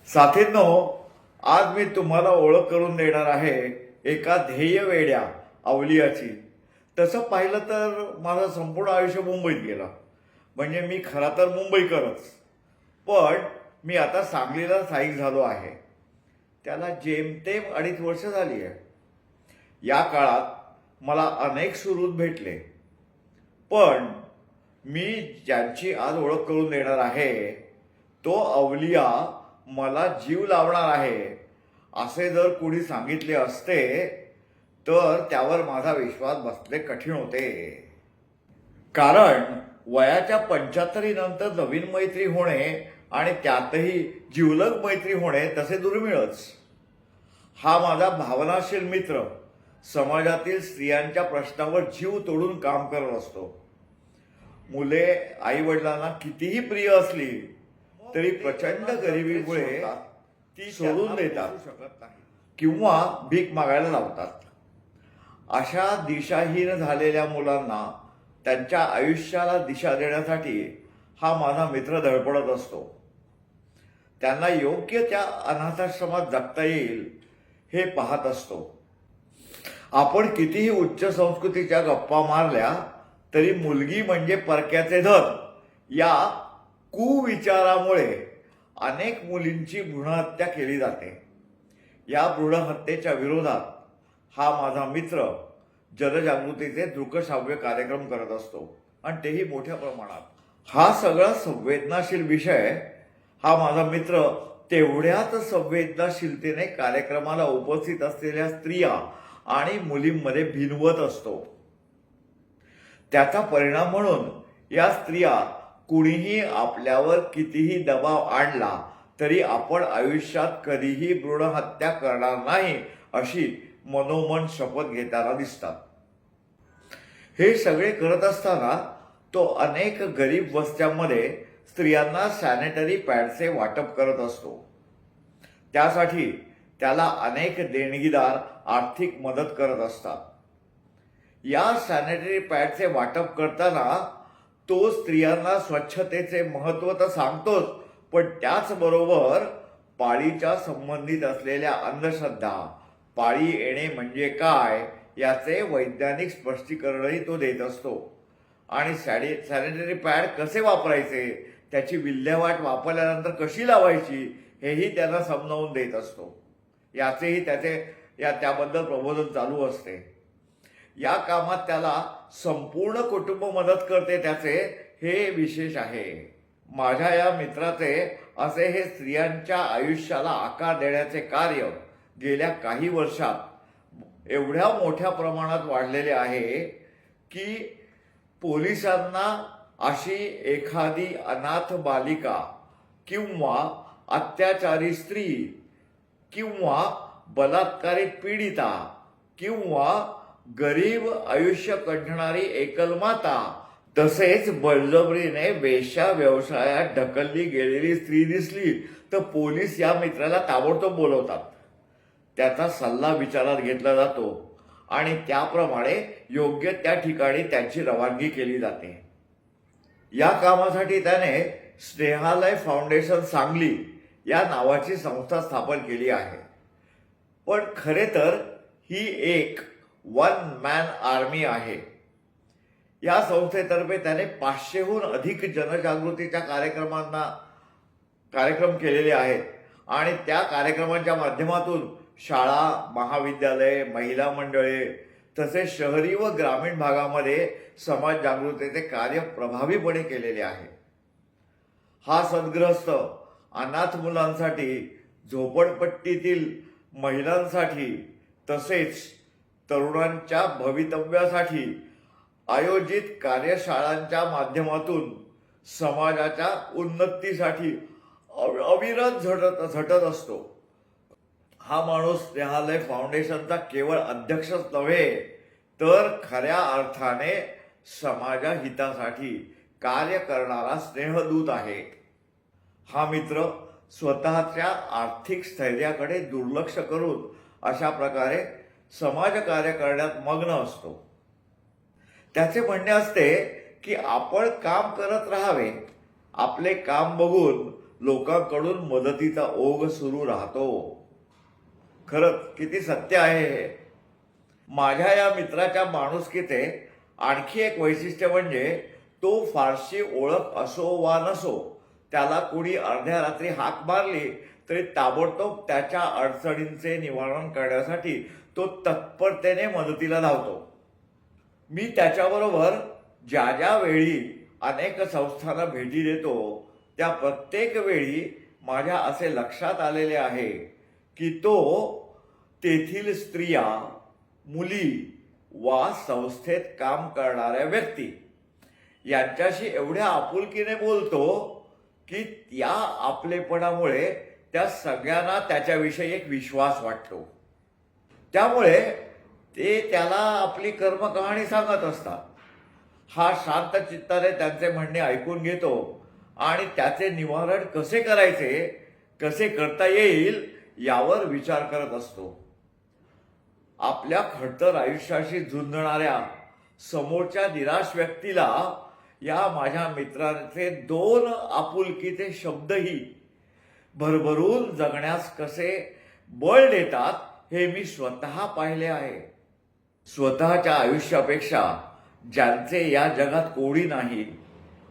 साथींनो, आज मी तुम्हाला ओळख करून देणार आहे एका ध्येय वेड्या अवलियाची. तसं पाहिलं तर माझं संपूर्ण आयुष्य मुंबईत गेलं. म्हणजे मी खरा तर मुंबईकरच, पण मी आता सांगलीला स्थायिक झालो आहे. त्याला जेमतेम 2.5 वर्ष झाली आहे. या काळात मला अनेक सुहृद भेटले, पण मी ज्यांची आज ओळख करून देणार आहे तो अवलिया मला जीव लावणार आहे असे जर कुणी सांगितले असते तर त्यावर माझा विश्वास बसणे कठीण होते. कारण वयाच्या 75 नंतर नवीन मैत्री होणे आणि त्यातही जिवलग मैत्री होणे तसे दुर्मिळच. हा माझा भावनाशील मित्र समाजातील स्त्रियांच्या प्रश्नावर जीव तोडून काम करत असतो. मुले आई वडिलांना कितीही प्रिय असली तरी प्रचंड गरिबीमुळे ती सोडून देतात किंवा भीक मागायला लावतात. अशा दिशाहीन झालेल्या मुलांना त्यांच्या आयुष्याला दिशा देण्यासाठी हा माझा मित्र धडपडत असतो. त्यांना योग्य त्या अनाथाश्रमात जगता येईल हे पाहत असतो. आपण कितीही उच्च संस्कृतीच्या गप्पा मारल्या तरी मुलगी म्हणजे परक्याचे धन या कुविचारामुळे अनेक मुलींची भ्रूणहत्या केली जाते. या भ्रूणहत्येच्या विरोधात हा माझा मित्र जनजागृतीचे दृकश्राव्य कार्यक्रम करत असतो आणि तेही मोठ्या प्रमाणात. हा सगळा संवेदनाशील विषय हा माझा मित्र तेवढ्याच संवेदनशीलतेने कार्यक्रमाला उपस्थित असलेल्या स्त्रिया आणि मुलींमध्ये भिनवत असतो. त्याचा परिणाम म्हणून या स्त्रिया कुणीही आपल्यावर कितीही दबाव आणला तरी आपण आयुष्यात कधीही भ्रूणहत्या करणार नाही अशी मनोमन शपथ घेताना दिसतात. हे सगळे करत असताना तो अनेक गरीब वस्त्यांमध्ये स्त्रियांना सॅनिटरी पॅडचे वाटप करत असतो. त्यासाठी त्याला अनेक देणगीदार आर्थिक मदत करत असतात. या सॅनिटरी पॅडचे वाटप करताना तो स्त्रियांना स्वच्छतेचे महत्त्व तर सांगतोच, पण त्याचबरोबर पाळीच्या संबंधित असलेल्या अंधश्रद्धा, पाळी येणे म्हणजे काय याचे वैज्ञानिक स्पष्टीकरणही तो देत असतो. आणि सॅनिटरी पॅड कसे वापरायचे, त्याची विल्हेवाट वापरल्यानंतर कशी लावायची हेही त्यांना समजावून देत असतो. याचेही त्याबद्दल प्रबोधन चालू असते. या कामात त्याला संपूर्ण कुटुंब मदत करते त्याचे हे विशेष आहे. माझ्या या मित्राचे असे हे स्त्रियांच्या आयुष्याला आकार देण्याचे कार्य गेल्या काही वर्षात एवढ्या मोठ्या प्रमाणात वाढलेले आहे की पोलिसांना अशी एखादी अनाथ बालिका किंवा अत्याचारी स्त्री किंवा बलात्कारित पीडिता किंवा गरीब आयुष्य कंठणारी एकलमाता तसेच बळजबरीने वेश्या व्यवसायात ढकलली गेलेली स्त्री दिसली तर पोलीस या मित्राला ताबडतोब बोलवतात. त्याचा सल्ला विचारात घेतला जातो आणि त्याप्रमाणे योग्य त्या ठिकाणी त्यांची रवानगी केली जाते. या कामासाठी त्याने स्नेहालय फाउंडेशन सांगली या नावाची संस्था स्थापन केली आहे. पण खरे तर ही एक वन मॅन आर्मी आहे. या संस्थेतर्फे त्याने 500हून अधिक जनजागृतीच्या कार्यक्रम केलेले आहेत आणि त्या कार्यक्रमांच्या माध्यमातून शाळा, महाविद्यालये, महिला मंडळे तसेच शहरी व ग्रामीण भागामध्ये समाज जागृतीचे कार्य प्रभावीपणे केलेले आहे. हा सद्ग्रस्त अनाथ मुलांसाठी, झोपडपट्टीतील महिलांसाठी तसेच तरुणांच्या भवितव्यासाठी आयोजित कार्यशाळांच्या माध्यमातून समाजाच्या उन्नतीसाठी अविरत झटत असतो. हा माणूस स्नेहालय फाउंडेशनचा केवळ अध्यक्षच नव्हे तर खऱ्या अर्थाने समाजहितासाठी कार्य करणारा स्नेहदूत आहे. हा मित्र स्वतःच्या आर्थिक स्थैर्याकडे दुर्लक्ष करून अशा प्रकारे समाजकार्य करण्यात मग्न असतो. त्याचे म्हणणे असते की आपण काम करत राहावे, आपले काम बघून लोकांकडून मदतीचा ओघ सुरू राहतो. खरंच किती सत्य आहे हे. माझ्या या मित्राच्या माणुसकीचे आणखी एक वैशिष्ट्य म्हणजे तो फारशी ओळख असो वा नसो, त्याला कोणी अर्ध्या रात्री हाक मारली तरी ताबडतोब त्याच्या अडचणींचे निवारण करण्यासाठी तो तत्परतेने मदतीला धावतो. मी त्याच्याबरोबर ज्या ज्या वेळी अनेक संस्थांना भेटी देतो त्या प्रत्येक वेळी माझ्या असे लक्षात आलेले आहे की तो तेथील स्त्रिया, मुली वा संस्थेत काम करणाऱ्या व्यक्ती यांच्याशी एवढ्या आपुलकीने बोलतो की या आपलेपणामुळे त्या सगळ्यांना त्याच्याविषयी एक विश्वास वाटतो. त्यामुळे ते त्याला आपली कर्मकहाणी सांगत असतात. हा शांत चित्ताने त्यांचे म्हणणे ऐकून घेतो आणि त्याचे निवारण कसे करायचे, कसे करता येईल यावर विचार करत असतो. आपल्या खडतर आयुष्याशी झुंजणाऱ्या समोरच्या निराश व्यक्तीला या माझ्या मित्राचे 2 आपुलकीचे शब्दही भरभरून जगण्यास कसे बळ देतात हे मी स्वतः पाहिले आहे. स्वतःच्या आयुष्यापेक्षा ज्यांचे या जगात कोणी नाही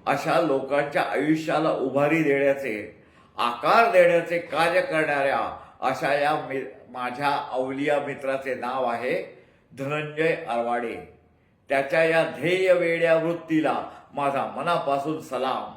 अशा लोकांच्या आयुष्याला उभारी देण्याचे, आकार देण्याचे कार्य करणाऱ्या अशा या माझ्या अवलिया मित्राचे नाव आहे धनंजय अरवाडे. त्याच्या या ध्येय वेड्या वृत्तीला माझा मनापासून सलाम.